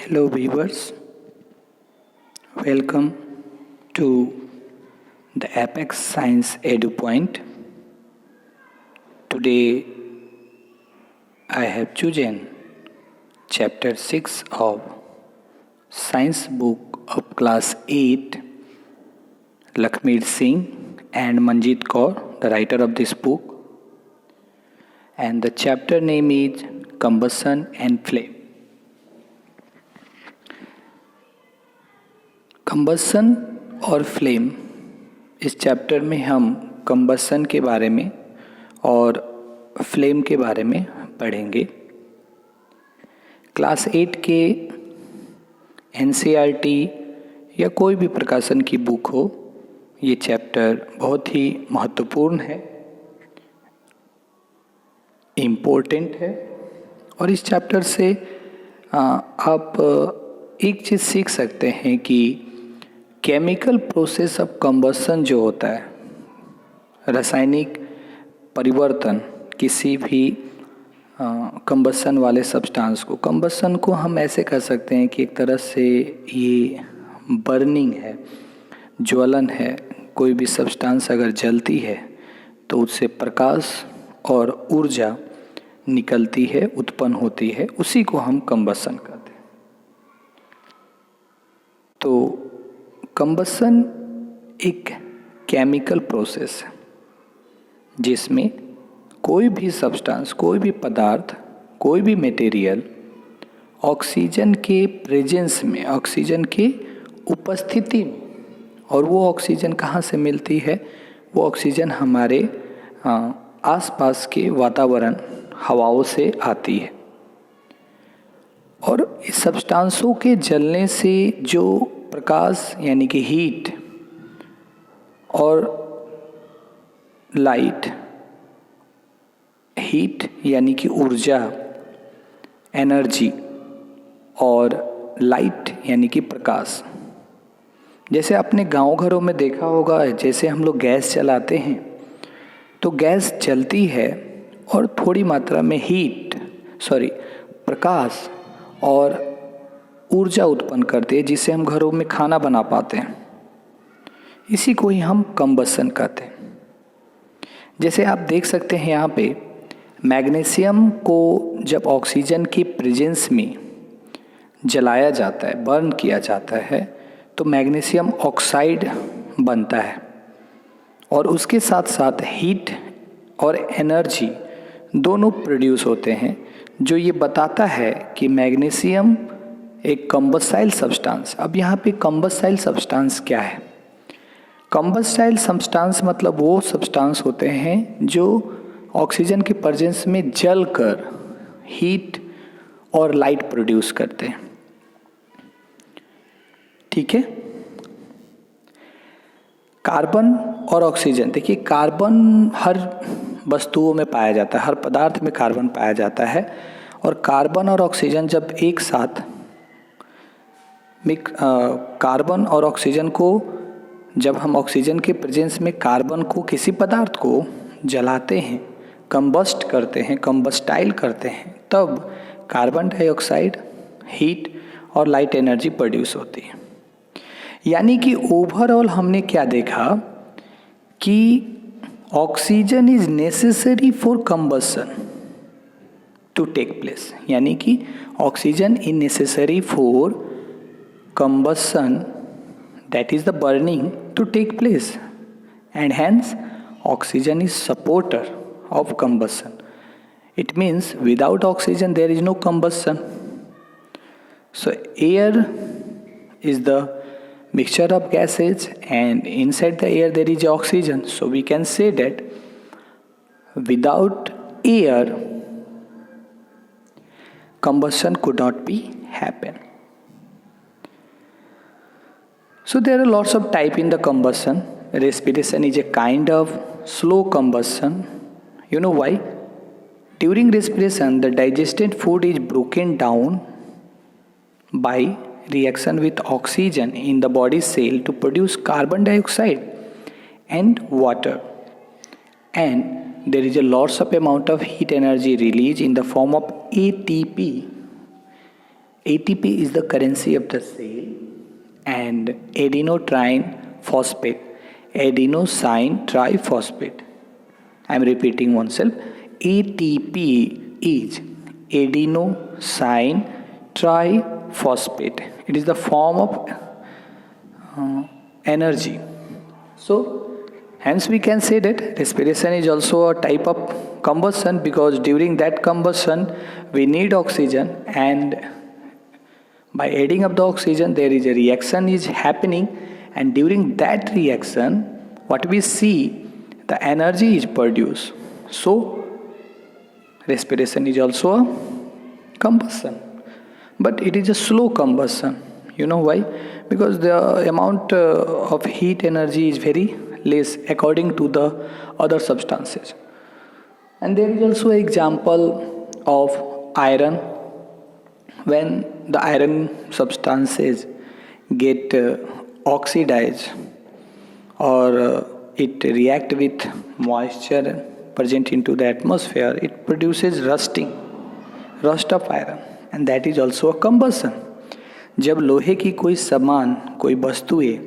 Hello viewers, welcome to the Apex Science Edu Point. Today I have chosen chapter 6 of Science book of class 8, Lakhmeer Singh and Manjeet Kaur, the writer of this book, and the chapter name is Combustion and Flame. Combustion और flame, इस chapter में हम combustion के बारे में और flame के बारे में पढ़ेंगे। क्लास 8 के एनसीईआरटी या कोई भी प्रकाशन की बुक हो, ये चैप्टर बहुत ही महत्वपूर्ण है, इम्पोर्टेंट है और इस चैप्टर से आप एक चीज़ सीख सकते हैं कि केमिकल प्रोसेस ऑफ कंबसन जो होता है, रासायनिक परिवर्तन किसी भी कंबसन वाले सब्सटेंस को, कंबसन को हम ऐसे कह सकते हैं कि एक तरह से ये बर्निंग है, ज्वलन है। कोई भी सब्सटेंस अगर जलती है तो उससे प्रकाश और ऊर्जा निकलती है, उत्पन्न होती है, उसी को हम कंबसन कहते हैं। तो कंबसन एक केमिकल प्रोसेस है जिसमें कोई भी सब्सटेंस, कोई भी पदार्थ, कोई भी मटेरियल ऑक्सीजन के प्रेजेंस में, ऑक्सीजन के उपस्थिति में, और वो ऑक्सीजन कहाँ से मिलती है? वो ऑक्सीजन हमारे आसपास के वातावरण, हवाओं से आती है। और इस सब्सटेंसों के जलने से जो प्रकाश यानी कि हीट और लाइट, हीट यानी कि ऊर्जा, एनर्जी, और लाइट यानी कि प्रकाश। जैसे आपने गांव घरों में देखा होगा, जैसे हम लोग गैस जलाते हैं तो गैस जलती है और थोड़ी मात्रा में प्रकाश और ऊर्जा उत्पन्न करती है, जिससे हम घरों में खाना बना पाते हैं। इसी को ही हम कंबसन कहते हैं। जैसे आप देख सकते हैं यहाँ पे, मैग्नीशियम को जब ऑक्सीजन की प्रेजेंस में जलाया जाता है, बर्न किया जाता है, तो मैग्नीशियम ऑक्साइड बनता है और उसके साथ साथ हीट और एनर्जी दोनों प्रोड्यूस होते हैं, जो ये बताता है कि मैग्नीशियम एक कंबस्टाइल सब्सटेंस। अब यहाँ पे कंबस्टाइल सब्सटेंस क्या है? कंबस्टाइल सब्सटेंस मतलब वो सब्सटेंस होते हैं जो ऑक्सीजन के प्रेजेंस में जलकर हीट और लाइट प्रोड्यूस करते हैं। ठीक है। कार्बन और ऑक्सीजन, देखिए कार्बन हर वस्तुओं में पाया जाता है, हर पदार्थ में कार्बन पाया जाता है, और कार्बन और ऑक्सीजन जब एक साथ कार्बन और ऑक्सीजन को, जब हम ऑक्सीजन के प्रेजेंस में कार्बन को, किसी पदार्थ को जलाते हैं, कंबस्ट करते हैं, कंबस्टाइल करते हैं, तब कार्बन डाइऑक्साइड, हीट और लाइट एनर्जी प्रोड्यूस होती है। यानी कि ओवरऑल हमने क्या देखा कि oxygen is necessary for combustion to take place, यानी कि oxygen is necessary for combustion, that is the burning, to take place, and hence oxygen is supporter of combustion. It means without oxygen there is no combustion. So air is the mixture of gases, and inside the air there is oxygen. So we can say that without air combustion could not be happen. So there are lots of type in the combustion. Respiration is a kind of slow combustion. You know why? During respiration, the digested food is broken down by reaction with oxygen in the body cell to produce carbon dioxide and water. And there is a lots of amount of heat energy released in the form of ATP. ATP is the currency of the cell and adenosine phosphate, adenosine triphosphate. I am repeating oneself. ATP is adenosine triphosphate. It is the form of energy. So hence we can say that respiration is also a type of combustion, because during that combustion we need oxygen, and by adding up the oxygen there is a reaction is happening, and during that reaction what we see, the energy is produced. So respiration is also a combustion, but it is a slow combustion. You know why? Because the amount of heat energy is very less according to the other substances. And there is also an example of iron. When the iron substances get oxidized, or it react with moisture present into the atmosphere, it produces rust of iron, and that is also a combustion. जब लोहे की कोई सामान, कोई वस्तुएं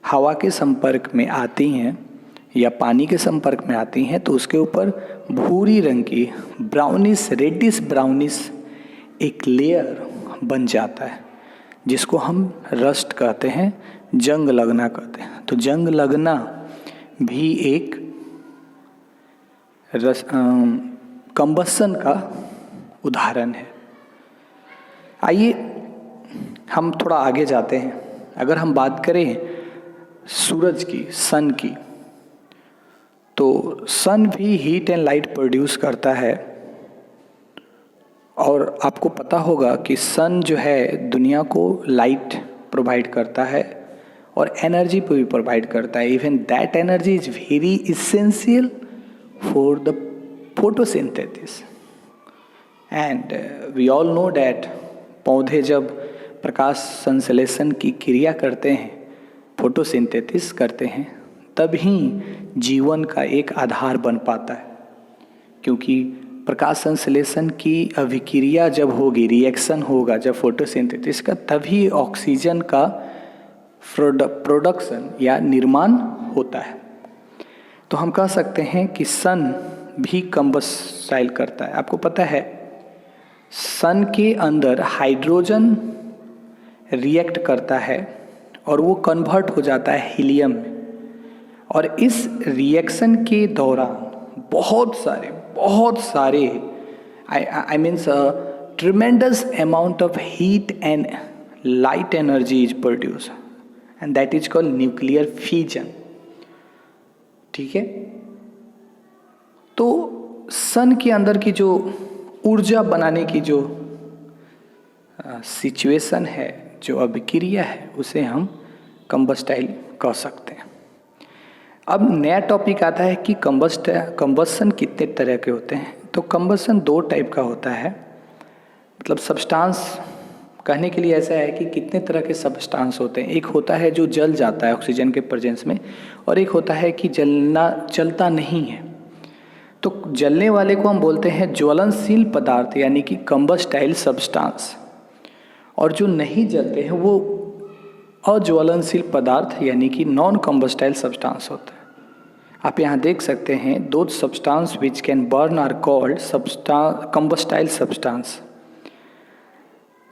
हवा के संपर्क में आती हैं या पानी के संपर्क में आती हैं, तो उसके ऊपर भूरी रंग की रेडिश ब्राउनिश एक लेयर बन जाता है, जिसको हम रस्ट कहते हैं, जंग लगना कहते हैं। तो जंग लगना भी एक कंबस्शन का उदाहरण है। आइए हम थोड़ा आगे जाते हैं। अगर हम बात करें सूरज की, सन की, तो सन भी हीट एंड लाइट प्रोड्यूस करता है। और आपको पता होगा कि सन जो है दुनिया को लाइट प्रोवाइड करता है और एनर्जी भी प्रोवाइड करता है। Even that energy is very essential for the photosynthesis. And we all know that पौधे जब प्रकाश संश्लेषण की क्रिया करते हैं, फोटोसिंथेसिस करते हैं, तभी जीवन का एक आधार बन पाता है। क्योंकि प्रकाश संश्लेषण की अभिक्रिया जब होगी, रिएक्शन होगा जब फोटोसिंथेसिस का, तभी ऑक्सीजन का प्रोडक्शन या निर्माण होता है। तो हम कह सकते हैं कि सन भी कंबस्टाइल करता है। आपको पता है सन के अंदर हाइड्रोजन रिएक्ट करता है और वो कन्वर्ट हो जाता है हीलियम में, और इस रिएक्शन के दौरान बहुत सारे I means tremendous amount of heat and light energy is produce, and that is called nuclear fusion. ठीक है, तो सन के अंदर की जो ऊर्जा बनाने की जो सिचुएशन है, जो अभिक्रिया है, उसे हम कंबस्टाइल कह सकते हैं। अब नया टॉपिक आता है कि कंबस्शन कितने तरह के होते हैं। तो कंबस्शन 2 टाइप का होता है। मतलब सब्सटेंस कहने के लिए ऐसा है कि कितने तरह के सब्सटेंस होते हैं। एक होता है जो जल जाता है ऑक्सीजन के प्रेजेंस में, और एक होता है कि जलता नहीं है। तो जलने वाले को हम बोलते हैं ज्वलनशील पदार्थ, यानी कि कंबस्टाइल सब्सटेंस, और जो नहीं जलते हैं वो अज्वलनशील पदार्थ यानी कि नॉन कंबस्टाइल सब्सटेंस होता है। आप यहाँ देख सकते हैं, those substance which can burn are called combustible substance.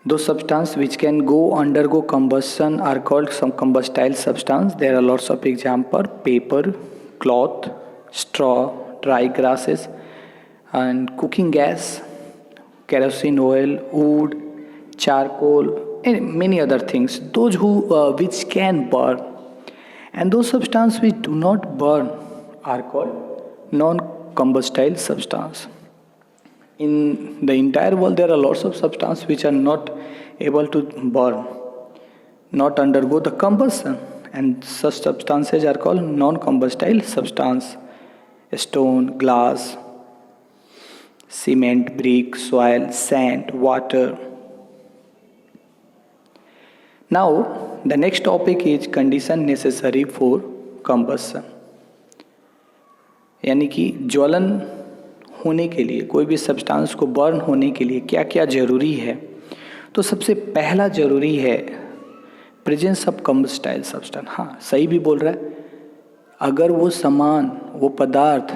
Those substances which can undergo combustion are called some combustible substance. There are lots of examples: paper, cloth, straw, dry grasses, and cooking gas, kerosene oil, wood, charcoal, and many other things. Those which can burn, and those substances which do not burn are called non-combustible substance. In the entire world, there are lots of substances which are not able to burn, not undergo the combustion, and such substances are called non-combustible substance. Stone, glass, cement, brick, soil, sand, water. Now, the next topic is condition necessary for combustion. यानी कि ज्वलन होने के लिए, कोई भी substance को burn होने के लिए क्या क्या ज़रूरी है। तो सबसे पहला जरूरी है प्रेजेंस ऑफ कम्बस्टाइल सब्सटेंस। हाँ, सही भी बोल रहा है। अगर वो सामान, वो पदार्थ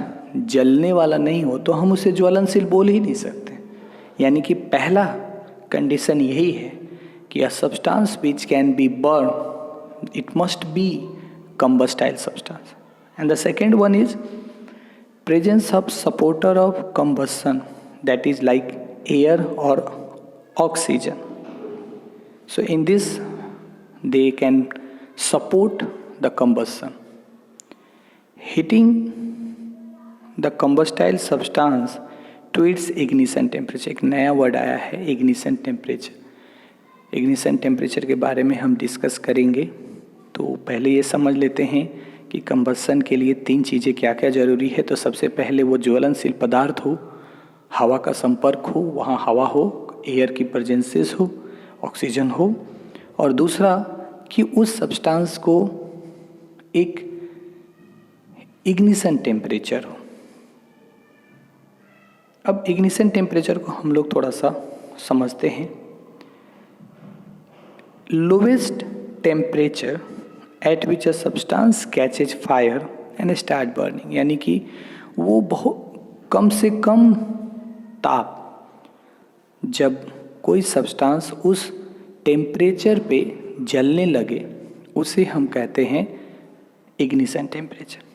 जलने वाला नहीं हो तो हम उसे ज्वलनशील बोल ही नहीं सकते। यानी कि पहला कंडीशन यही है कि a substance which can B burn, it must be combustible substance. And the second one is presence of supporter of combustion, that is like air or oxygen. So in this they can support the combustion. Heating the combustible substance to its ignition temperature, एक नया word आया है ignition temperature। ignition temperature के बारे में हम discuss करेंगे। तो पहले ये समझ लेते हैं कि कंबस्शन के लिए 3 चीज़ें क्या क्या ज़रूरी है। तो सबसे पहले वो ज्वलनशील पदार्थ हो, हवा का संपर्क हो, वहाँ हवा हो, एयर की प्रेजेंसेस हो, ऑक्सीजन हो, और दूसरा कि उस सब्सटेंस को एक इग्निशन टेम्परेचर हो। अब इग्निशन टेम्परेचर को हम लोग थोड़ा सा समझते हैं। Lowest temperature at which a substance catches fire and start burning, यानी कि वो बहुत कम से कम ताप, जब कोई सब्सटेंस उस टेम्परेचर पे जलने लगे उसे हम कहते हैं इग्निशन टेम्परेचर।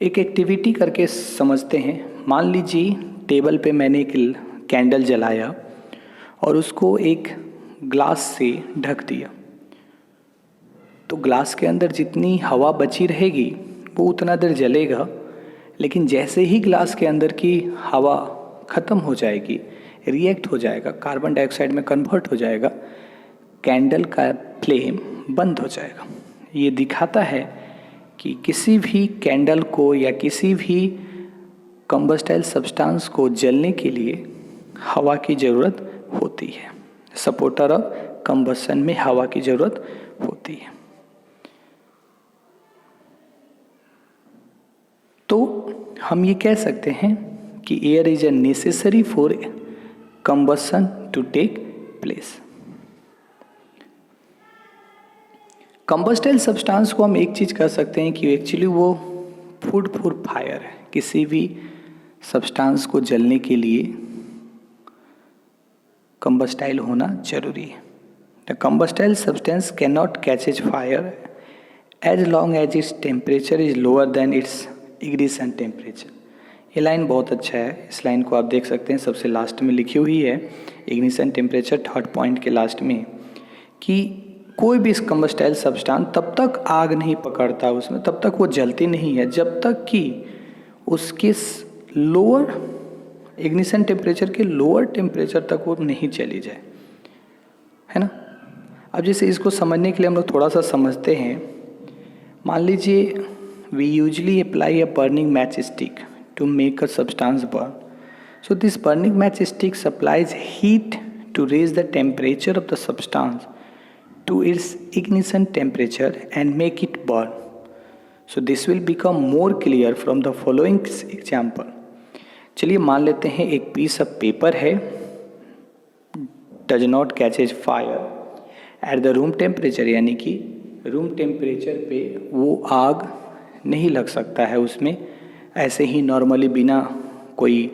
एक एक्टिविटी करके समझते हैं। मान लीजिए टेबल पे मैंने एक कैंडल जलाया और उसको एक ग्लास से ढक दिया, तो ग्लास के अंदर जितनी हवा बची रहेगी वो उतना देर जलेगा। लेकिन जैसे ही ग्लास के अंदर की हवा ख़त्म हो जाएगी, रिएक्ट हो जाएगा, कार्बन डाइऑक्साइड में कन्वर्ट हो जाएगा, कैंडल का फ्लेम बंद हो जाएगा। ये दिखाता है कि किसी भी कैंडल को या किसी भी कम्बस्टाइल सब्सटेंस को जलने के लिए हवा की ज़रूरत होती है। सपोर्टर ऑफ कम्बस्शन में हवा की ज़रूरत होती है। तो हम ये कह सकते हैं कि air is a necessary for combustion to take place. Combustible substance को हम एक चीज़ कह सकते हैं कि एक्चुअली वो फूड फॉर फायर है। किसी भी सब्सटेंस को जलने के लिए कम्बस्टाइल होना जरूरी है। The combustible substance can not catches fire as long as its temperature is lower than its ignition temperature. ये लाइन बहुत अच्छा है। इस लाइन को आप देख सकते हैं, सबसे लास्ट में लिखी हुई है इग्निशन टेम्परेचर, थर्ड पॉइंट के लास्ट में, कि कोई भी कम्बस्टाइल सब्सटेंस तब तक आग नहीं पकड़ता उसमें, तब तक वो जलती नहीं है जब तक कि उसके लोअर इग्निशन टेम्परेचर के लोअर टेम्परेचर तक वो नहीं चली जाए, है ना। अब जैसे इसको समझने के लिए हम लोग थोड़ा सा समझते हैं। मान लीजिए we usually apply a burning matchstick to make a substance burn. So this burning matchstick supplies heat to raise the temperature of the substance to its ignition temperature and make it burn. So this will become more clear from the following example. चलिए मान लेते हैं एक piece of paper है, does not catches fire at the room temperature, यानी कि room temperature पे वो आग नहीं लग सकता है उसमें ऐसे ही नॉर्मली बिना कोई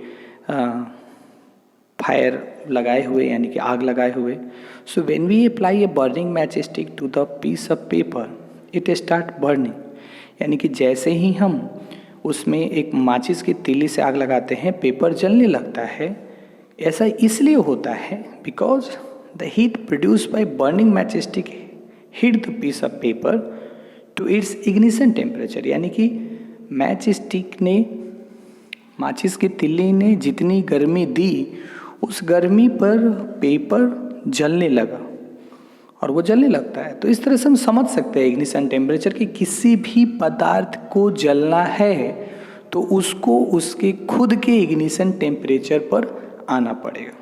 फायर लगाए हुए, यानी कि आग लगाए हुए। So when we apply a burning match stick to the piece of paper it start burning, यानी कि जैसे ही हम उसमें एक माचिस की तीली से आग लगाते हैं पेपर जलने लगता है। ऐसा इसलिए होता है because the heat produce by burning match stick hit the piece of paper to its ignition temperature, यानी कि मैच स्टिक ने, माचिस की तिल्ली ने जितनी गर्मी दी उस गर्मी पर पेपर जलने लगा और वो जलने लगता है। तो इस तरह से हम समझ सकते हैं इग्निशन टेम्परेचर कि किसी भी पदार्थ को जलना है तो उसको उसके खुद के इग्निशन टेम्परेचर पर आना पड़ेगा।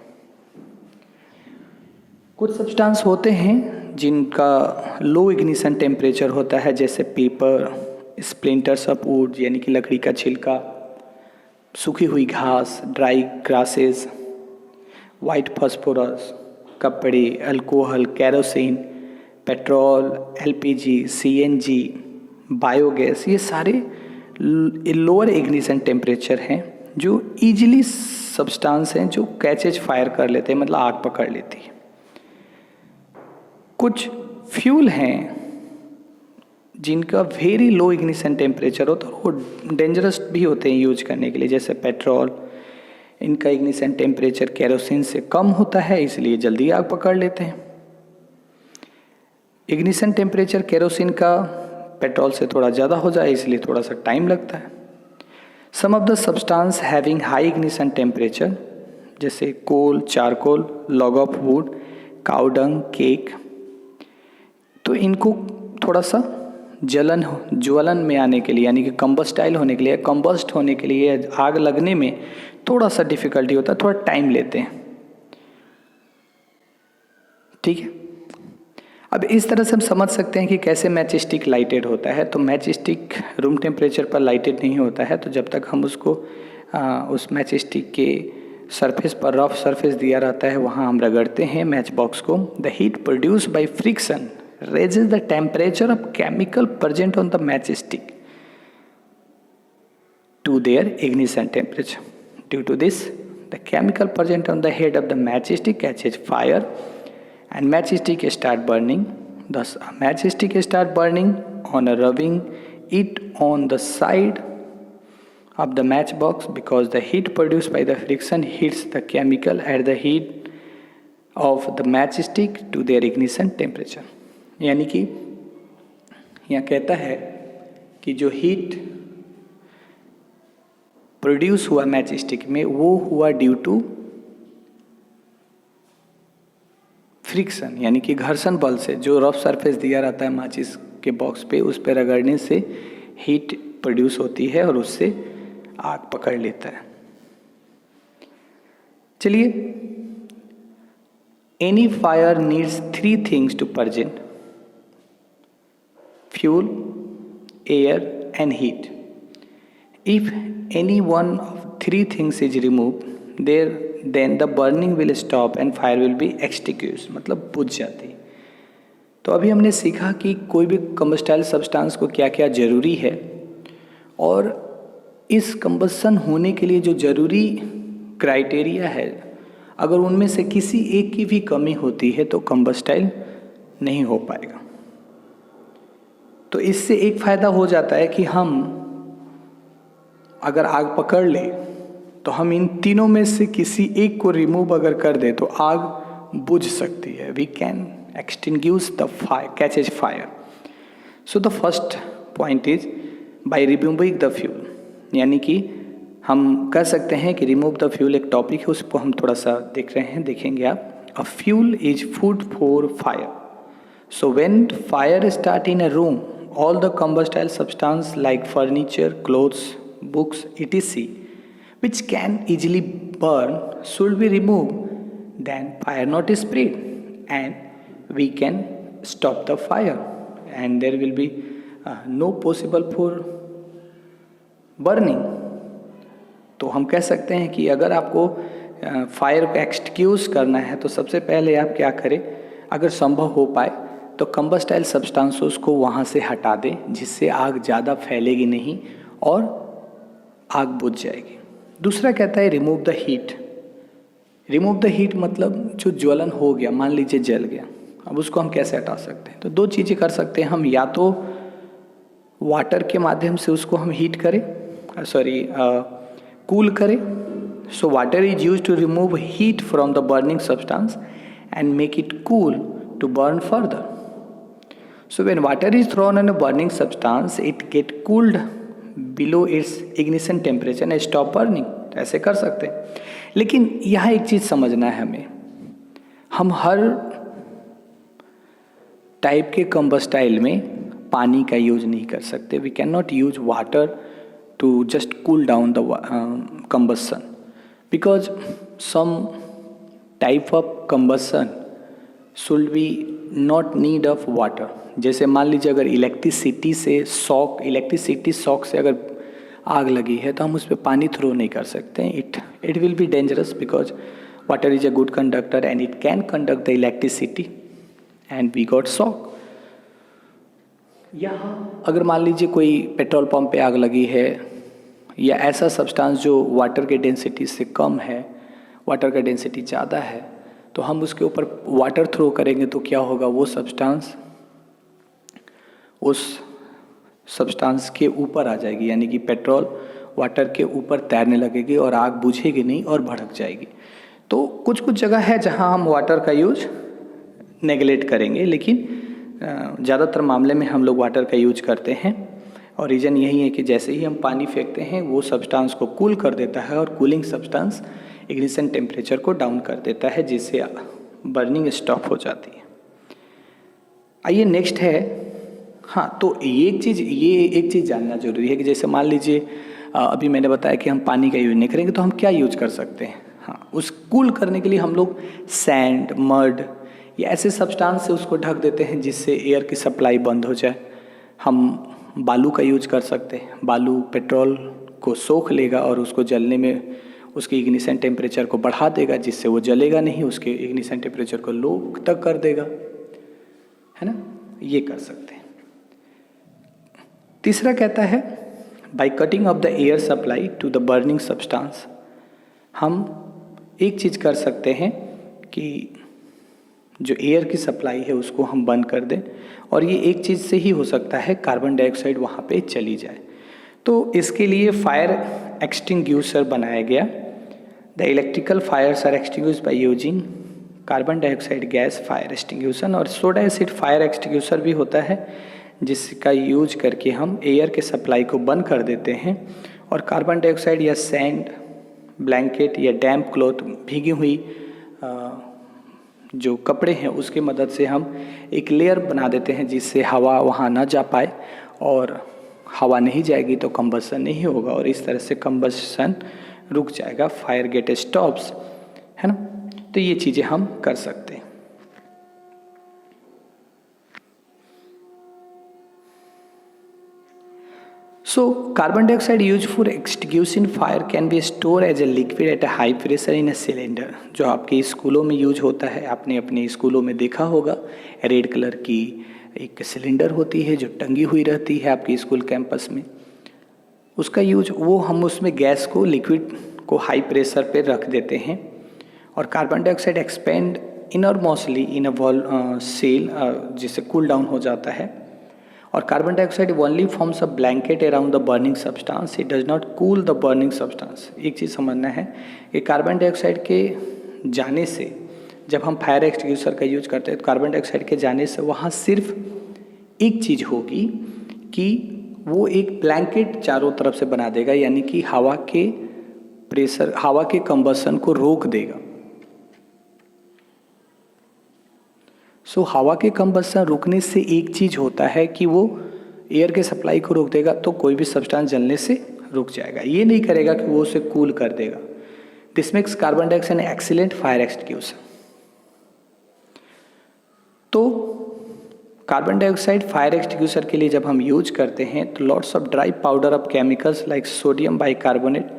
कुछ सब्सटेंस होते हैं जिनका लो इग्निशन टेम्परेचर होता है, जैसे पेपर, स्प्लिंटर्स ऑफ वुड यानी कि लकड़ी का छिलका, सूखी हुई घास, ड्राई ग्रासेस, वाइट फास्फोरस, कपड़े, alcohol, kerosene, petrol, LPG, CNG, biogas, ये सारे लोअर इग्निशन टेम्परेचर हैं जो ईजिली सब्सटेंस हैं जो कैचेज फायर कर लेते हैं, मतलब आग पकड़ लेती है। कुछ फ्यूल हैं जिनका वेरी लो इग्निशन टेम्परेचर होता है और वो डेंजरस भी होते हैं यूज करने के लिए, जैसे पेट्रोल। इनका इग्निशन टेम्परेचर केरोसिन से कम होता है, इसलिए जल्दी आग पकड़ लेते हैं। इग्निशन टेम्परेचर केरोसिन का पेट्रोल से थोड़ा ज़्यादा हो जाए, इसलिए थोड़ा सा टाइम लगता है। Some of the substance having high ignition temperature, जैसे coal, charcoal, log of wood, cow dung, cake, तो इनको थोड़ा सा ज्वलन में आने के लिए, यानी कि कंबस्टाइल होने के लिए, कंबस्ट होने के लिए, आग लगने में थोड़ा सा डिफिकल्टी होता है, थोड़ा टाइम लेते हैं। ठीक है, अब इस तरह से हम समझ सकते हैं कि कैसे मैच स्टिक लाइटेड होता है। तो मैच स्टिक रूम टेम्परेचर पर लाइटेड नहीं होता है, तो जब तक हम उसको उस मैच स्टिक के सरफेस पर, रफ सरफेस दिया रहता है, वहाँ हम रगड़ते हैं मैच बॉक्स को। The heat produce by friction raises the temperature of chemical present on the matchstick to their ignition temperature. Due to this, the chemical present on the head of the matchstick catches fire and matchstick start burning. Thus, a matchstick start burning on rubbing it on the side of the matchbox because the heat produced by the friction hits the chemical at the heat of the matchstick to their ignition temperature. यानी कि यहाँ कहता है कि जो heat produce हुआ match stick में, वो हुआ ड्यू टू फ्रिक्शन, यानी कि घर्षण बल से। जो रफ सरफेस दिया रहता है माचिस के बॉक्स पे, उस पे रगड़ने से हीट प्रोड्यूस होती है और उससे आग पकड़ लेता है। चलिए, any fire needs 3 things to present: fuel, air and heat. If any one of 3 things is removed, then the burning will stop and fire will be extinguished, मतलब बुझ जाती। तो अभी हमने सीखा कि कोई भी कंबस्टाइल सब्सटेंस को क्या क्या ज़रूरी है, और इस कंबसन होने के लिए जो ज़रूरी क्राइटेरिया है, अगर उनमें से किसी एक की भी कमी होती है तो कंबस्टाइल नहीं हो पाएगा। तो इससे एक फ़ायदा हो जाता है कि हम अगर आग पकड़ ले तो हम इन तीनों में से किसी एक को रिमूव अगर कर दें तो आग बुझ सकती है। We can extinguish the fire, catches fire. So the first point is by removing the fuel, यानी कि हम कह सकते हैं कि रिमूव द फ्यूल एक टॉपिक है, उसको हम थोड़ा सा देख रहे हैं, देखेंगे आप। A fuel is food for fire. So when fire start in a room, all the combustible substance like furniture, clothes, books, etc., which can easily burn, should be removed. Then fire not spread, and we can stop the fire, and there will be no possible for burning. तो हम कह सकते हैं कि अगर आपको fire को extinguish करना है तो सबसे पहले आप क्या करें, अगर संभव हो पाए तो कंबस्टाइल सब्सटेंसेस को वहाँ से हटा दें, जिससे आग ज़्यादा फैलेगी नहीं और आग बुझ जाएगी। दूसरा कहता है remove the heat. Remove the heat मतलब जो ज्वलन हो गया, मान लीजिए जल गया, अब उसको हम कैसे हटा सकते हैं? तो 2 चीज़ें कर सकते हैं हम, या तो वाटर के माध्यम से उसको हम हीट करें, कूल करें। So water is use to remove heat from the burning substance and make it cool to burn further. So when water is thrown on a burning substance, it get cooled below its ignition temperature and stop burning। तो ऐसे कर सकते हैं। लेकिन यहाँ एक चीज़ समझना है हमें, हम हर टाइप के कंबस्टाइल में पानी का यूज नहीं कर सकते। We can not use water to just cool down the combustion, because some type of combustion should be not need of water. जैसे मान लीजिए अगर इलेक्ट्रिसिटी शॉक से अगर आग लगी है तो हम उस पर पानी थ्रो नहीं कर सकते हैं। It will be dangerous because water is a good conductor and it can conduct the electricity and we got shock. यहाँ अगर मान लीजिए कोई पेट्रोल पंप पे आग लगी है या ऐसा सब्सटेंस जो वाटर के डेंसिटी से कम है, वाटर का डेंसिटी ज़्यादा है, तो हम उसके ऊपर वाटर थ्रो करेंगे तो क्या होगा, वो सब्सटेंस उस सब्सटेंस के ऊपर आ जाएगी, यानी कि पेट्रोल वाटर के ऊपर तैरने लगेगी और आग बुझेगी नहीं और भड़क जाएगी। तो कुछ कुछ जगह है जहां हम वाटर का यूज नेगलेक्ट करेंगे, लेकिन ज़्यादातर मामले में हम लोग वाटर का यूज करते हैं। और रीज़न यही है कि जैसे ही हम पानी फेंकते हैं वो सब्सटेंस को कूल कर देता है और कूलिंग सब्सटेंस इग्निशन टेम्परेचर को डाउन कर देता है, जिससे बर्निंग स्टॉप हो जाती है। आइए नेक्स्ट है, हाँ, तो ये एक चीज़ जानना जरूरी है कि जैसे मान लीजिए अभी मैंने बताया कि हम पानी का यूज नहीं करेंगे, तो हम क्या यूज कर सकते हैं। हाँ, उस कूल करने के लिए हम लोग सैंड, मड या ऐसे सब्सटेंस से उसको ढक देते हैं जिससे एयर की सप्लाई बंद हो जाए। हम बालू का यूज कर सकते हैं, बालू पेट्रोल को सोख लेगा और उसको जलने में उसकी इग्निशन टेम्परेचर को बढ़ा देगा, जिससे वो जलेगा नहीं, उसके इग्निशन टेम्परेचर को लो तक कर देगा, है ना, ये कर सकते हैं। तीसरा कहता है by cutting off the air supply to the burning substance. हम एक चीज़ कर सकते हैं कि जो एयर की सप्लाई है उसको हम बंद कर दें, और ये एक चीज़ से ही हो सकता है, कार्बन डाइऑक्साइड वहाँ पे चली जाए। तो इसके लिए फायर एक्सटिंग्यूशर बनाया गया। The electrical fires are extinguished by using carbon dioxide gas fire extinguisher, और सोडा एसिड फायर एक्सटिंग्यूशर भी होता है जिसका यूज करके हम एयर के सप्लाई को बंद कर देते हैं और कार्बन डाइऑक्साइड या सैंड, ब्लैंकेट या डैम्प क्लॉथ, भीगी हुई जो कपड़े हैं उसकी मदद से हम एक लेयर बना देते हैं जिससे हवा वहाँ ना जा पाए, और हवा नहीं जाएगी तो कंबशन नहीं होगा और इस तरह से कंबशन रुक जाएगा, फायर गेट स्टॉप्स, है ना। तो ये चीज़ें हम कर सकते हैं। So carbon dioxide used for extinguishing fire can be stored as a liquid at a high pressure in a cylinder। जो आपके स्कूलों में यूज होता है, आपने अपने स्कूलों में देखा होगा, रेड कलर की एक सिलेंडर होती है जो टंगी हुई रहती है आपके स्कूल कैंपस में। उसका यूज, वो हम उसमें गैस को, लिक्विड को हाई प्रेशर पे रख देते हैं और कार्बन डाइऑक्साइड एक्सपेंड इनरमोस्टली इन अ सेल, जिससे कूल डाउन हो जाता है। और carbon dioxide only forms a blanket around the burning substance, it does not cool the burning substance. एक चीज़ समझना है कि कार्बन डाइऑक्साइड के जाने से, जब हम फायर एक्सटिंग्विशर का यूज करते हैं तो कार्बन डाइऑक्साइड के जाने से वहाँ सिर्फ एक चीज़ होगी कि वो एक ब्लैंकेट चारों तरफ से बना देगा, यानी कि हवा के प्रेशर, हवा के कंबशन को रोक देगा। सो हवा के कंबशन रुकने से एक चीज़ होता है कि वो एयर के सप्लाई को रोक देगा, तो कोई भी सब्सटेंस जलने से रुक जाएगा। ये नहीं करेगा कि वो उसे कूल कर देगा। This makes carbon dioxide excellent fire extinguisher. तो कार्बन डाइऑक्साइड फायर एक्सटिंग्विशर के लिए जब हम यूज करते हैं तो lots of dry powder of chemicals like sodium bicarbonate,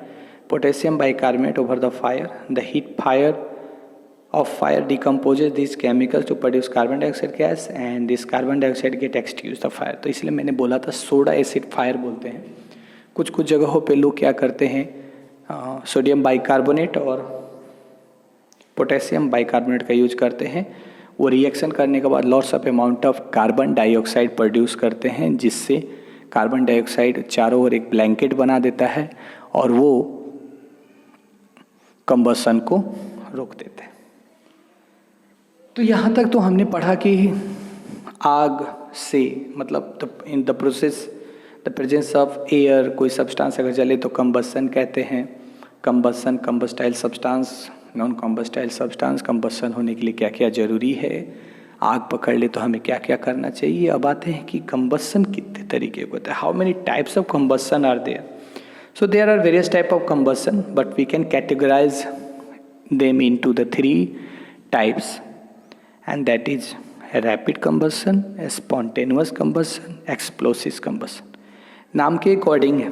potassium bicarbonate over the fire, the heat fire of fire decomposes these chemicals to produce carbon dioxide gas and this carbon dioxide get extinguished the fire। तो इसलिए मैंने बोला था soda acid fire बोलते हैं। कुछ कुछ जगहों पे लोग क्या करते हैं, सोडियम बाइकार्बोनेट और पोटेशियम बाइकार्बोनेट का यूज करते हैं। वो रिएक्शन करने के बाद lots of amount of carbon dioxide produce करते हैं, जिससे कार्बन डाइऑक्साइड चारों ओर एक ब्लैंकेट बना देता है और वो कंबशन को रोक देते हैं। तो यहाँ तक तो हमने पढ़ा कि आग से मतलब in the process the presence of air, कोई सब्सटेंस अगर जले तो कंबशन कहते हैं। Combustion, combustible substance, non combustible substance, combustion होने के लिए क्या क्या ज़रूरी है, आग पकड़ ले तो हमें क्या क्या करना चाहिए। अब आते हैं कि कंबशन कितने तरीके के होते हैं, how many types of combustion are there. So there are various type of combustion but we can categorize them into the 3 types, and that is rapid combustion, spontaneous combustion, explosive combustion। नाम के according है।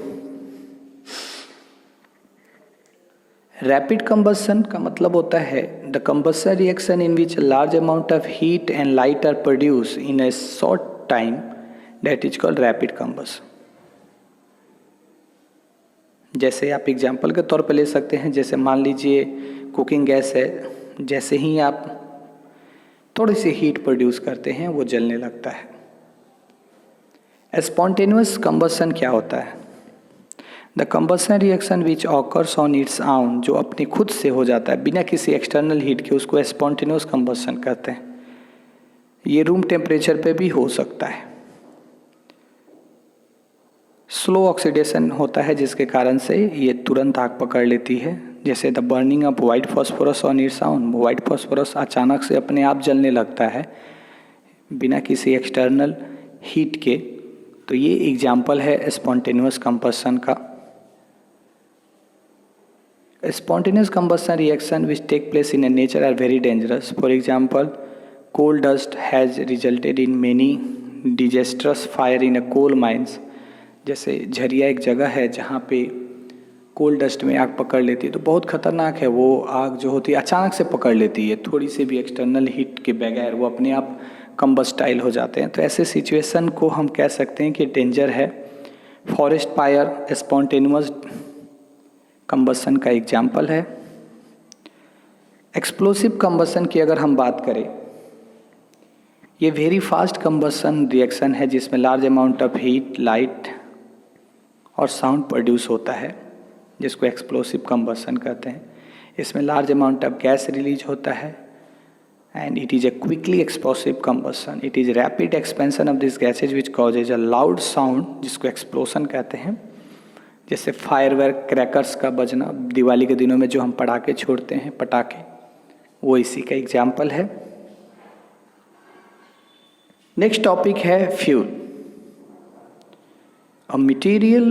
Rapid combustion का मतलब होता है the combustion reaction in which large amount of heat and light are produce in a short time, that is called rapid combustion. जैसे आप example के तौर पे ले सकते हैं, जैसे मान लीजिए कुकिंग गैस है, जैसे ही आप थोड़ी सी हीट प्रोड्यूस करते हैं वो जलने लगता है। स्पॉन्टेनियस कंबसन क्या होता है? The combustion reaction which occurs on its own, जो अपनी खुद से हो जाता है बिना किसी एक्सटर्नल हीट के, उसको स्पॉन्टेनियस कंबसन कहते हैं। ये रूम टेम्परेचर पे भी हो सकता है। स्लो ऑक्सीडेशन होता है जिसके कारण से ये तुरंत आग पकड़ लेती है, जैसे the burning of white phosphorus on its own. White phosphorus अचानक से अपने आप जलने लगता है बिना किसी एक्सटर्नल हीट के। तो ये एग्जाम्पल है स्पॉन्टेनियस कंबसन का। Spontaneous combustion reaction which take place in a nature are very dangerous. For example, coal dust has resulted in many disastrous fire in a coal mines. जैसे झरिया एक जगह है जहाँ पे कोल डस्ट में आग पकड़ लेती है, तो बहुत खतरनाक है। वो आग जो होती है अचानक से पकड़ लेती है, थोड़ी से भी एक्सटर्नल हीट के बगैर वो अपने आप कंबस्टाइल हो जाते हैं। तो ऐसे सिचुएशन को हम कह सकते हैं कि डेंजर है। फॉरेस्ट फायर स्पॉन्टेनियस कंबसन का एग्जाम्पल है। एक्सप्लोसिव कंबसन की अगर हम बात करें, ये वेरी फास्ट कंबसन रिएक्शन है जिसमें large amount of heat, light और साउंड प्रोड्यूस होता है, जिसको एक्सप्लोसिव कंबसन कहते हैं। इसमें large amount of gas release होता है and it is a quickly explosive combustion. It is rapid expansion of this gases which causes a loud sound, जिसको एक्सप्लोसन कहते हैं। जैसे फायरवर्क क्रैकर्स का बजना, दिवाली के दिनों में जो हम पटाखे छोड़ते हैं, पटाखे, वो इसी का एग्जाम्पल है। नेक्स्ट टॉपिक है fuel. A material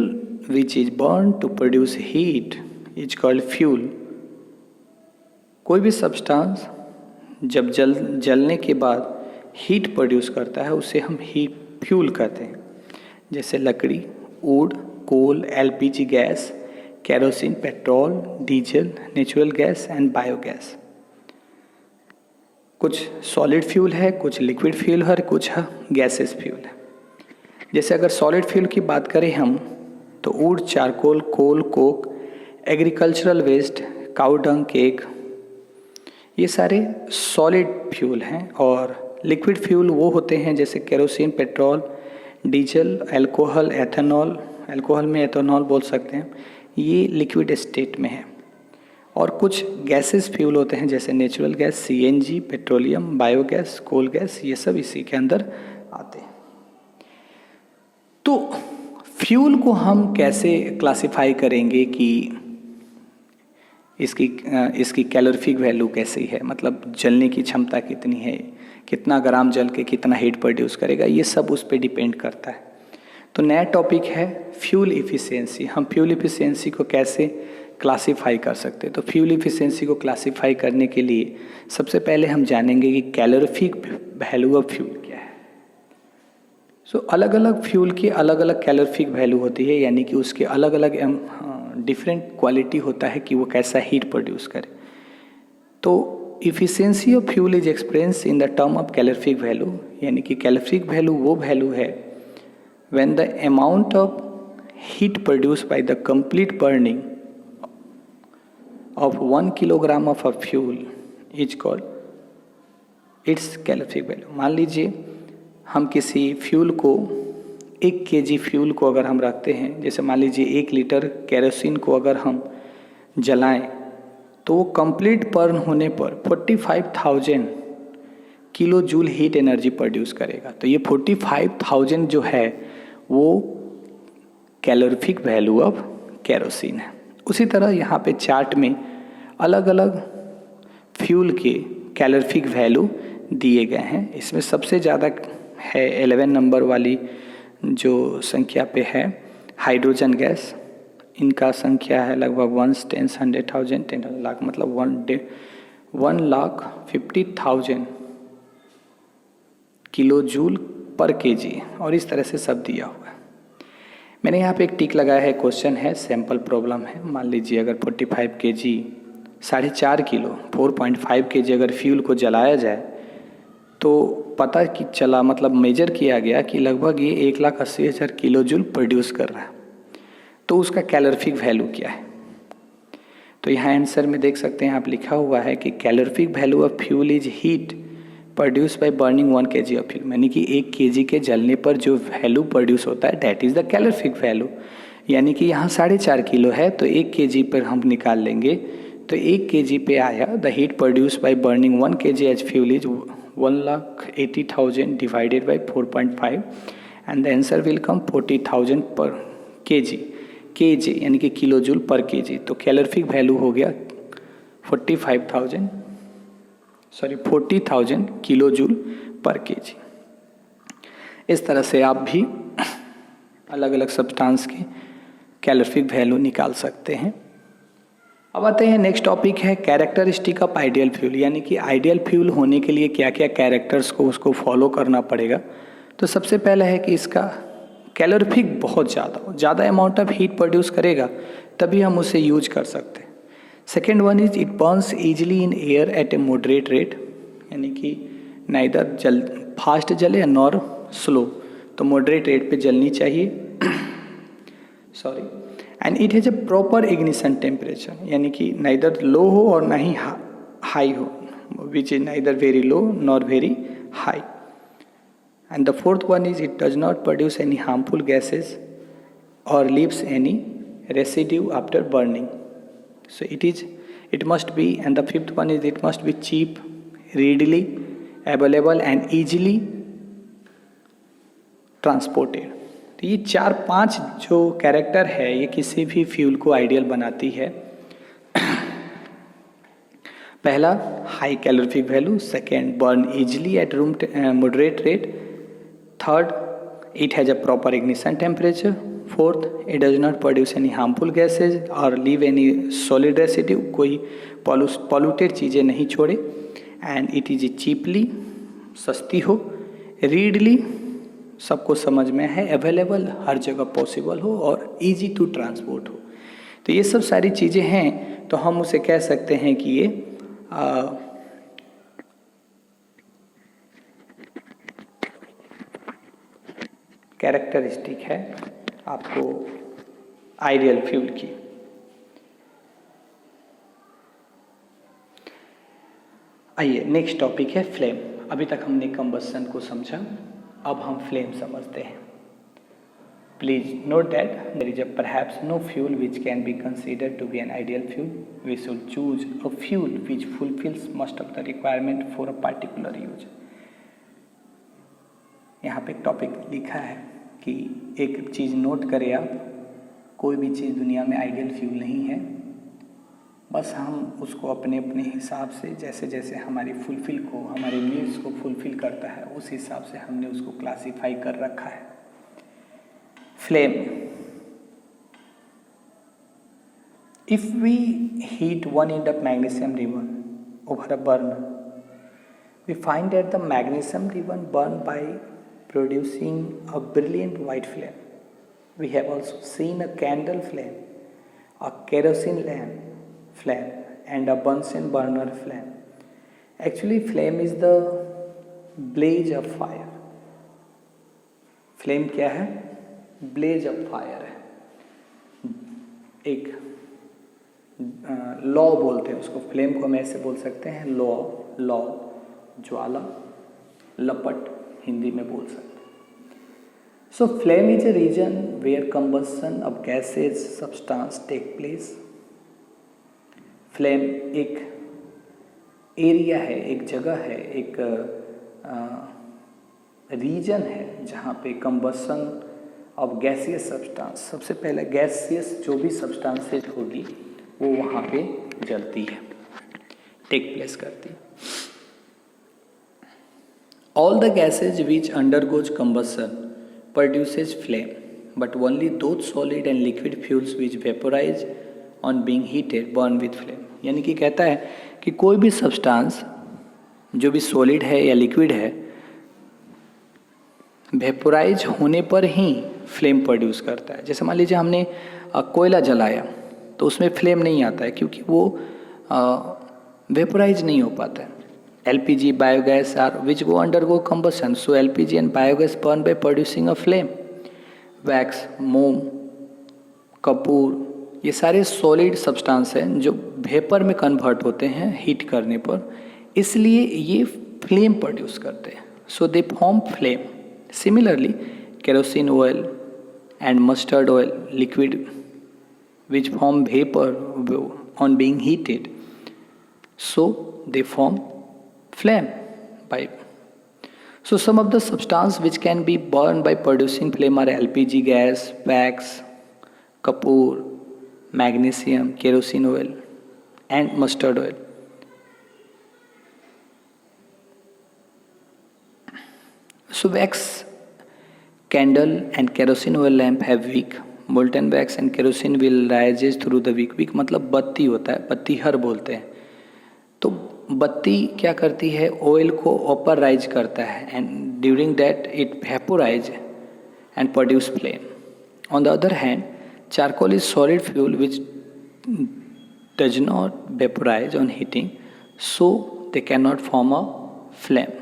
which is burn to produce heat is called fuel. कोई भी सब्सटेंस जब जलने के बाद हीट प्रोड्यूस करता है उसे हम हीट फ्यूल कहते हैं। जैसे लकड़ी, wood, coal, LPG gas, kerosene, petrol, diesel, natural gas and biogas. कुछ सॉलिड फ्यूल है, कुछ लिक्विड फ्यूल है, कुछ गैसेस फ्यूल है। जैसे अगर सॉलिड फ्यूल की बात करें हम, तो wood, charcoal, coal, coke, agricultural waste, cow dung, cake, ये सारे सॉलिड फ्यूल हैं। और लिक्विड फ्यूल वो होते हैं जैसे kerosene, petrol, diesel, alcohol, ethanol, alcohol में एथेनॉल बोल सकते हैं, ये लिक्विड स्टेट में है। और कुछ गैसेस फ्यूल होते हैं जैसे natural gas, CNG, petroleum, biogas, coal gas, ये सब इसी के अंदर आते हैं। तो फ्यूल को हम कैसे क्लासिफाई करेंगे कि इसकी कैलोरीफिक वैल्यू कैसी है, मतलब जलने की क्षमता कितनी है, कितना ग्राम जल के कितना हीट प्रोड्यूस करेगा, ये सब उस पर डिपेंड करता है। तो नया टॉपिक है फ्यूल इफ़िशियंसी। हम फ्यूल इफ़िशियंसी को कैसे क्लासिफाई कर सकते हैं? तो फ्यूल इफ़िशियंसी को क्लासिफाई करने के लिए सबसे पहले हम जानेंगे कि कैलोरीफिक वैल्यू ऑफ फ्यूल क्या है। अलग अलग फ्यूल की अलग अलग कैलोरीफिक वैल्यू होती है, यानी कि उसके अलग अलग डिफरेंट क्वालिटी होता है कि वो कैसा हीट प्रोड्यूस करे। तो efficiency of fuel is express in the term of calorific value, यानी कि कैलोरीफिक वैल्यू वो वैल्यू है when the amount of heat produced by the complete burning of 1 kilogram of a fuel is called its calorific value। मान लीजिए हम किसी fuel को 1 kg fuel को अगर हम रखते हैं, जैसे मान लीजिए 1 लीटर केरोसिन को अगर हम जलाएं, तो वो कंप्लीट बर्न होने पर 45,000 kilo joule heat energy produce करेगा। तो ये 45,000 जो है वो कैलोरीफिक वैल्यू ऑफ केरोसिन है। उसी तरह यहाँ पे चार्ट में अलग अलग फ्यूल के कैलोरीफिक वैल्यू दिए गए हैं। इसमें सबसे ज़्यादा है 11 नंबर वाली जो संख्या पे है हाइड्रोजन गैस। इनका संख्या है लगभग 1/10, 100,000, 10 लाख, मतलब 1,50,000 किलो जूल पर केजी, और इस तरह से सब दिया हुआ है। मैंने यहाँ पे एक टिक लगाया है, क्वेश्चन है, सैम्पल प्रॉब्लम है। मान लीजिए अगर 45 kg 4.5 किलो 4.5 kg अगर फ्यूल को जलाया जाए तो पता कि चला, मतलब मेजर किया गया कि लगभग ये 1,80,000 किलो जूल प्रोड्यूस कर रहा है। तो उसका कैलोरीफिक वैल्यू क्या है? तो यहाँ आंसर में देख सकते हैं आप, लिखा हुआ है कि calorific value of fuel is heat produce by burning 1 kg of fuel, यानी कि 1 kg के जलने पर जो वैल्यू प्रोड्यूस होता है that is the calorific value. यानी कि यहाँ 4.5 किलो है तो 1 kg पर हम निकाल लेंगे, तो 1 kg पे आया the heat produce by burning 1 kg as fuel is 1,80,000 divided by 4.5 and the answer will come 40,000 per kg यानी कि किलो जूल पर kg। तो कैलोरीफिक वैल्यू हो गया 40,000 किलो जूल पर kg। इस तरह से आप भी अलग अलग सब्सटेंस की कैलोरीफिक वैल्यू निकाल सकते हैं। अब आते हैं, नेक्स्ट टॉपिक है कैरेक्टरिस्टिक ऑफ आइडियल फ्यूल, यानी कि आइडियल फ्यूल होने के लिए क्या क्या कैरेक्टर्स को उसको फॉलो करना पड़ेगा। तो सबसे पहला है कि इसका कैलोरीफिक बहुत ज़्यादा अमाउंट ऑफ हीट प्रोड्यूस करेगा, तभी हम उसे यूज कर सकते हैं। Second one is it Burns easily in air at A moderate rate, यानी कि नाइदर फास्ट जले नॉर स्लो, तो मॉडरेट रेट पे जलनी चाहिए। Sorry, and it has a proper ignition temperature, यानी कि नाइदर लो हो और ना ही हाई हो, which is neither very low nor very high. And the fourth one is it does not produce any harmful gases और leaves any residue after burning, so it must be, and the fifth one is it must be cheap, readily available and easily transported। तो ये 4-5 जो character है ये किसी भी fuel को ideal बनाती है। पहला high calorific value, second burn easily at room moderate rate, third it has a proper ignition temperature, fourth it does not produce any harmful gases और लीव एनी सॉलिड रेसिड्यू, कोई polluted चीज़ें नहीं छोड़े, and it is cheaply, सस्ती हो, readily, सबको समझ में है, अवेलेबल, हर जगह पॉसिबल हो, और इजी टू ट्रांसपोर्ट हो। तो ये सब सारी चीज़ें हैं, तो हम उसे कह सकते हैं कि ये कैरेक्टरिस्टिक है आपको आइडियल फ्यूल की। आइए नेक्स्ट टॉपिक है फ्लेम। अभी तक हमने कंबस्शन को समझा, अब हम फ्लेम समझते हैं। Please note that there is perhaps no fuel which can be considered to be an ideal fuel. We should choose a fuel which fulfils most of the requirement for a particular use. यहाँ पे एक topic लिखा है कि एक चीज़ note करें आप, कोई भी चीज़ दुनिया में आइडियल फ्यूल नहीं है, बस हम उसको अपने अपने हिसाब से जैसे जैसे हमारी फुलफिल को, हमारे नीड्स को फुलफिल करता है उस हिसाब से हमने उसको क्लासीफाई कर रखा है। Flame, if we heat one end of magnesium ribbon over a burner, we find that the magnesium ribbon burn by producing a brilliant white flame. We have also seen a candle flame, a kerosene lamp flame, and a Bunsen burner flame. Actually, flame is the blaze of fire. Flame क्या है? Blaze of fire है। एक law बोलते हैं उसको, flame को हम ऐसे बोल सकते हैं, लॉ, ज्वाला, लपट हिंदी में बोल सकते हैं। So flame is a region where combustion of gases substance take place. Flame एक एरिया है, एक जगह है, एक रीजन है जहाँ पे कंबस्शन ऑफ गैसियस सब्सटेंस, सबसे पहले गैसियस जो भी सब्सटेंसेज होगी वो वहाँ पे जलती है, टेक प्लेस करती है। All the gases which undergoes combustion produces flame, but only those solid and liquid fuels which vaporize on being heated burn with flame। यानी कि कहता है कि कोई भी सब्सटेंस जो भी सॉलिड है या लिक्विड है, वेपोराइज होने पर ही फ्लेम प्रोड्यूस करता है। जैसे मान लीजिए हमने कोयला जलाया तो उसमें फ्लेम नहीं आता है क्योंकि वो वेपोराइज नहीं हो पाता है। LPG, biogas are which go undergo combustion, so LPG and biogas burn by producing a flame. Wax, मोम, कपूर, ये सारे सॉलिड सब्सटेंस हैं जो वेपर में कन्वर्ट होते हैं हीट करने पर, इसलिए ये फ्लेम प्रोड्यूस करते हैं। So they form flame. Similarly kerosene oil and mustard oil liquid which form vapor on being heated, so they form flame by. So some of the substance which can be burned by producing flame are LPG gas, wax, kapoor, magnesium, kerosene oil and mustard oil. So wax candle and kerosene oil lamp have wick. Molten wax and kerosene will rises through the wick. Wick मतलब बत्ती होता है, बत्तीहर बोलते हैं। तो बत्ती क्या करती है, ऑयल को ऊपर राइज करता है and during that it vaporise and produce flame. On the other hand charcoal is solid fuel which does not vaporise on heating, so they can not form a flame.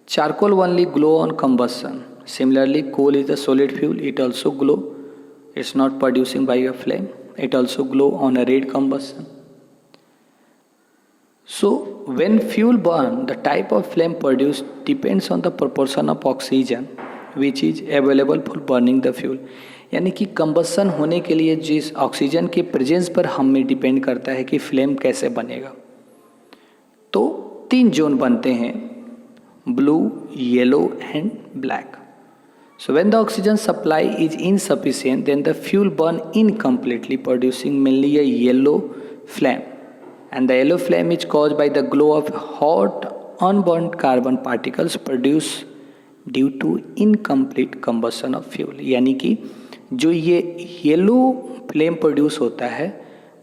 Charcoal only glow on combustion. Similarly, coal is a solid fuel, it also glow. It's not producing by a flame, it also glow on a red combustion. So when fuel burn, the type of flame produced depends on the proportion of oxygen which is available for burning the fuel. यानी कि combustion होने के लिए जिस oxygen के presence पर हमें depend करता है कि फ्लेम कैसे बनेगा। तो 3 जोन बनते हैं, blue, yellow and black. So when the oxygen supply is insufficient, then the fuel burn incompletely, producing mainly a yellow flame. And the yellow flame is caused by the glow of hot unburned carbon particles produced due to incomplete combustion of fuel. यानी कि जो ये yellow flame produce होता है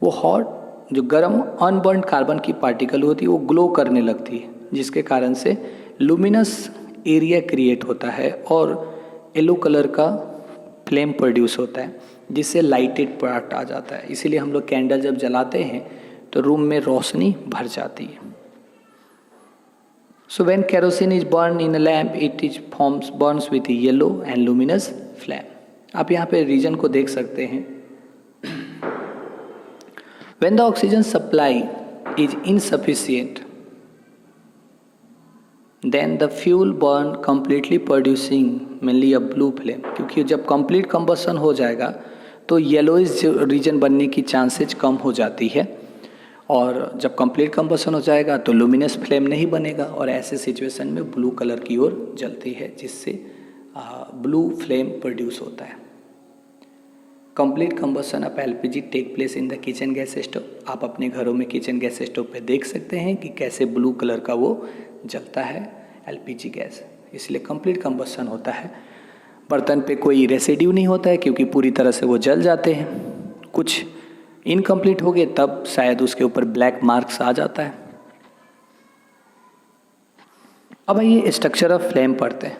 वो hot जो गर्म unburn carbon की पार्टिकल होती है वो ग्लो करने लगती है, जिसके कारण से लुमिनस एरिया क्रिएट होता है और येलो कलर का फ्लेम प्रोड्यूस होता है, जिससे लाइटेड पार्ट आ जाता है. इसीलिए हम लोग कैंडल जब जलाते हैं तो रूम में रोशनी भर जाती है. So when kerosene is burn in a lamp it is forms burns with yellow and luminous flame. आप यहाँ पे रीजन को देख सकते हैं. When the oxygen supply is insufficient then the fuel burn completely producing mainly a blue flame. क्योंकि जब complete combustion हो जाएगा तो येलोइश रीजन बनने की चांसेज कम हो जाती है, और जब कंप्लीट कंबशन हो जाएगा तो लुमिनस फ्लेम नहीं बनेगा और ऐसे सिचुएशन में ब्लू कलर की ओर जलती है, जिससे ब्लू फ्लेम प्रोड्यूस होता है. Complete combustion of LPG take place in the kitchen gas stove. आप अपने घरों में किचन गैस स्टोव पे देख सकते हैं कि कैसे ब्लू कलर का वो जलता है एलपीजी गैस. इसलिए कंप्लीट कंबशन होता है. बर्तन पे कोई रेसिड्यू नहीं होता है क्योंकि पूरी तरह से वो जल जाते हैं. कुछ इनकम्प्लीट हो गए तब शायद उसके ऊपर ब्लैक मार्क्स आ जाता है. अब आइए स्ट्रक्चर ऑफ फ्लेम पढ़ते हैं.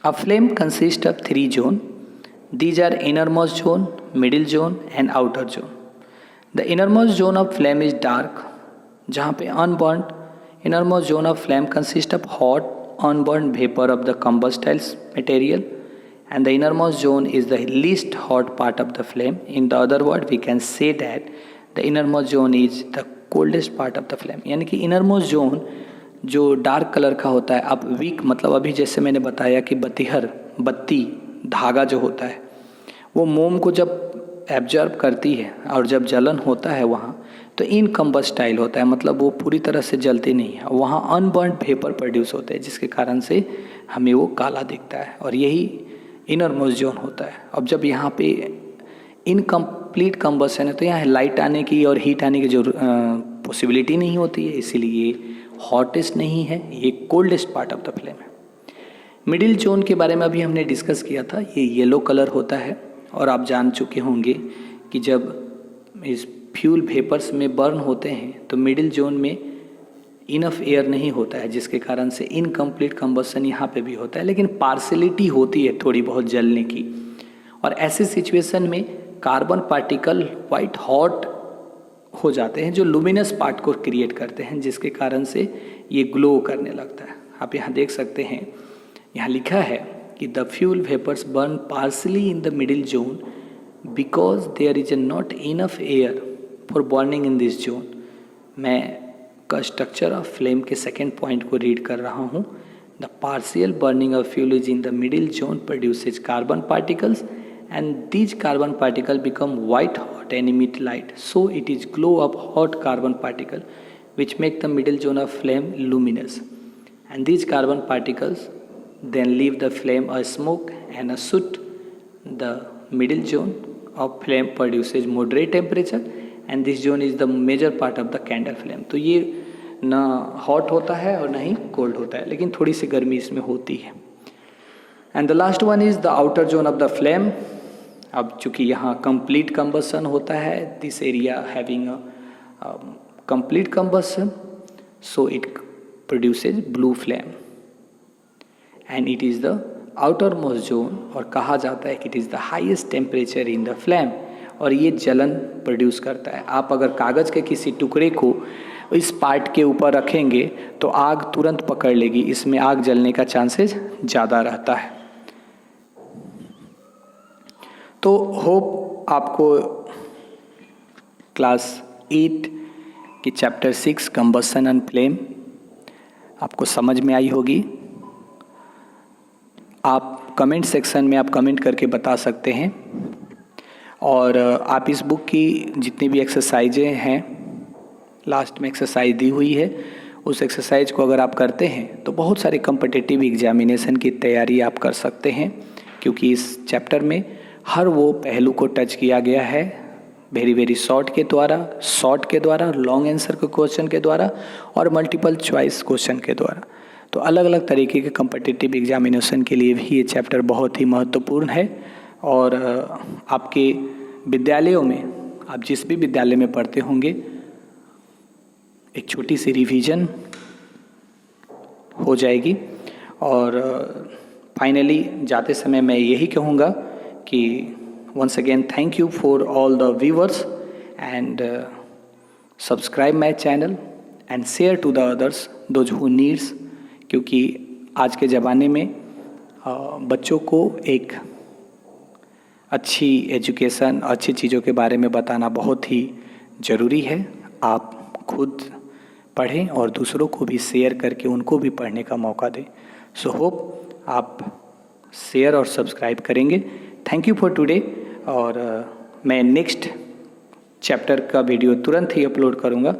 अ flame consist of 3 zone. These are innermost zone, middle zone and outer zone. The innermost zone of flame is dark, जहाँ पे unburned. Innermost zone of flame consists of hot, unburned vapor of the combustible material, and the innermost zone is the least hot part of the flame. In the other word, we can say that the innermost zone is the coldest part of the flame. यानी कि innermost zone जो dark colour का होता है. अब week मतलब अभी जैसे मैंने बताया कि बत्ती धागा जो होता है वो मोम को जब एब्जॉर्ब करती है और जब जलन होता है वहाँ तो इनकम्बस्टाइल होता है, मतलब वो पूरी तरह से जलती नहीं है. वहाँ अनबर्न्ड वेपर प्रोड्यूस होते हैं जिसके कारण से हमें वो काला दिखता है, और यही इनरमोस्ट जोन होता है. अब जब यहाँ पे इनकम्प्लीट कम्बशन है तो यहाँ लाइट आने की और हीट आने की जो पॉसिबिलिटी नहीं होती है, इसीलिए ये हॉटेस्ट नहीं है, ये coldest part of the flame है. मिडिल जोन के बारे में अभी हमने डिस्कस किया था. ये येलो कलर होता है और आप जान चुके होंगे कि जब इस फ्यूल वेपर्स में बर्न होते हैं तो मिडिल जोन में इनफ एयर नहीं होता है, जिसके कारण से इनकम्प्लीट कंबस्शन यहाँ पे भी होता है, लेकिन पार्शियलिटी होती है थोड़ी बहुत जलने की। और ऐसे सिचुएशन में कार्बन पार्टिकल वाइट हॉट हो जाते हैं, जो लुमिनस पार्ट को क्रिएट करते हैं, जिसके कारण से ये ग्लो करने लगता है। आप यहाँ देख सकते हैं, यहाँ लिखा है कि the fuel vapours burn partially in the middle zone because there is not enough air for burning in this zone. मैं का स्ट्रक्चर ऑफ फ्लेम के सेकेंड पॉइंट को रीड कर रहा हूँ। The partial burning of fuel is in the middle zone produces carbon particles and these carbon particle become white hot and emit light, so it is glow up hot carbon particle which make the middle zone of flame luminous, and these carbon particles then leave the flame a smoke and a soot. The middle zone of flame produces moderate temperature and this zone is the major part of the candle flame. तो ये ना hot होता है और ना ही cold होता है, लेकिन थोड़ी सी गर्मी इसमें होती है। And the last one is the outer zone of the flame. अब चूँकि यहाँ complete combustion होता है, this area having a complete combustion, so it produces blue flame and it is the outermost zone, और कहा जाता है कि it is the highest temperature in the flame, और ये जलन प्रोड्यूस करता है। आप अगर कागज़ के किसी टुकड़े को इस पार्ट के ऊपर रखेंगे तो आग तुरंत पकड़ लेगी, इसमें आग जलने का चांसेस ज़्यादा रहता है। तो होप आपको क्लास 8 की चैप्टर 6 कंबस्शन एंड फ्लेम आपको समझ में आई होगी। आप कमेंट सेक्शन में आप कमेंट करके बता सकते हैं, और आप इस बुक की जितनी भी एक्सरसाइजें हैं, लास्ट में एक्सरसाइज दी हुई है, उस एक्सरसाइज को अगर आप करते हैं तो बहुत सारे कॉम्पिटिटिव एग्जामिनेशन की तैयारी आप कर सकते हैं, क्योंकि इस चैप्टर में हर वो पहलू को टच किया गया है वेरी शॉर्ट के द्वारा, लॉन्ग आंसर के क्वेश्चन के द्वारा और मल्टीपल चॉइस क्वेश्चन के द्वारा। तो अलग अलग तरीके के कॉम्पिटिटिव एग्जामिनेशन के लिए भी ये चैप्टर बहुत ही महत्वपूर्ण है। और आपके विद्यालयों में, आप जिस भी विद्यालय में पढ़ते होंगे, एक छोटी सी रिवीजन हो जाएगी। और फाइनली जाते समय मैं यही कहूँगा कि once again thank you for all the viewers and subscribe my channel and share to the others those who needs, क्योंकि आज के ज़माने में बच्चों को एक अच्छी एजुकेशन, अच्छी चीज़ों के बारे में बताना बहुत ही ज़रूरी है। आप खुद पढ़ें और दूसरों को भी शेयर करके उनको भी पढ़ने का मौका दें। सो होप आप शेयर और सब्सक्राइब करेंगे। Thank you for today. और मैं नेक्स्ट चैप्टर का वीडियो तुरंत ही अपलोड करूँगा।